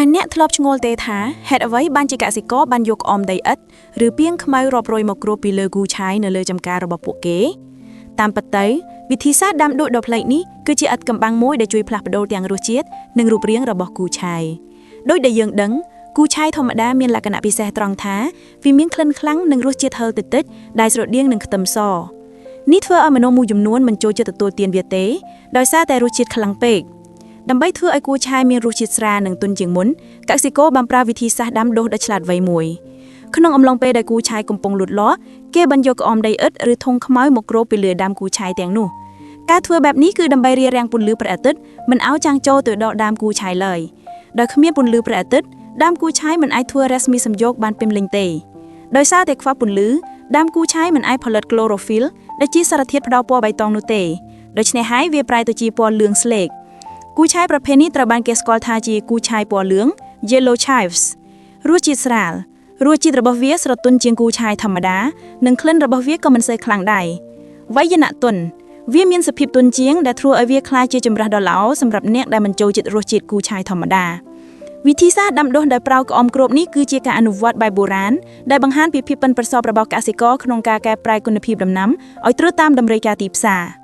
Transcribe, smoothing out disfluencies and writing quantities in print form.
អ្នកធ្លាប់ឆ្ងល់ទេថាហេតុអ្វីបានជាកសិករបានយកអមដីឥដ្ឋឬពាងខ្មៅរាប់រយមកគ្របពីលើគូឆាយនៅលើចំការរបស់ពួកគេតាមពិតទៅវិធីសាស្ត្រដាំដុះដ៏ប្លែកនេះគឺជាឥដ្ឋកំបាំងមួយដែលជួយផ្លាស់ប្ដូរទាំងរសជាតិនិងរូបរាងរបស់គូឆាយដោយដែលយើងដឹងគូឆាយធម្មតាមានលក្ខណៈពិសេសត្រង់ថាវាមានក្លិនខ្លាំងនិងរសជាតិហឹរតិចៗដែលស្រដៀងនឹងខ្ទឹមសនេះធ្វើឲ្យមនុស្សមួយចំនួនមិនចូលចិត្តទទួលទានវាទេដោយសារតែរសជាតិខ្លាំងពេកដើម្បីធ្វើឲ្យគូឆាយមានរសជាតិស្រាលនិងទន់ជាងមុនកសិករបានប្រើវិធីសាស្ត្រដាំដុះដ៏ឆ្លាតវៃមួយក្នុងអំឡុងពេលដែលគូឆាយកំពុងលូតលាស់គេបានយកក្អមដីឥដ្ឋឬធុងខ្មៅមកគ្របពីលើដើមគូឆាយទាំងនោះការធ្វើបែបនេះគឺដើម្បីរារាំងពន្លឺព្រះអាទិត្យមិនឲ្យចាំងចូលទៅដល់ដើមគូឆាយឡើយដោយគ្មានពន្លឺព្រះអាទិត្យដើមគូឆាយមិនអាចធ្វើរស្មីសំយោគបានពេញលេញទេដោយសារតែខ្វះពន្លឺដើមគូឆាយមិនអាចផលិត chlorophyll ដែលជាសារធាតុផ្ដល់ពណ៌បៃតងនោះទេដូច្នេះហើយវាប្រែទៅជាពណ៌លឿងស្លេកគូឆាយប្រភេទនេះត្រូវបានគេស្គាល់ថាជាគូឆាយពណ៌លឿង yellow chives រសជាតិស្រាលរសជាតិរបស់វាស្រទន់ជាងគូឆាយធម្មតានិងក្លិនរបស់វាក៏មិនសូវខ្លាំងដែរវ័យនៈទន់វាមានសភាពទន់ជាងដែលធ្វើឲ្យវាក្លាយជាចម្រាស់ដ៏ល្អសម្រាប់អ្នកដែលមិនចូលចិត្តរសជាតិគូឆាយធម្មតាវិធីសាស្ត្រដាំដុះដោយប្រើក្អមគ្របនេះគឺជាការអនុវត្តបែបបុរាណដែលបង្ហាញពីភាពប៉ិនប្រសប់របស់កសិករក្នុងការកែប្រែគុណភាពដំណាំឲ្យត្រូវតាមតម្រូវការទីផ្សារ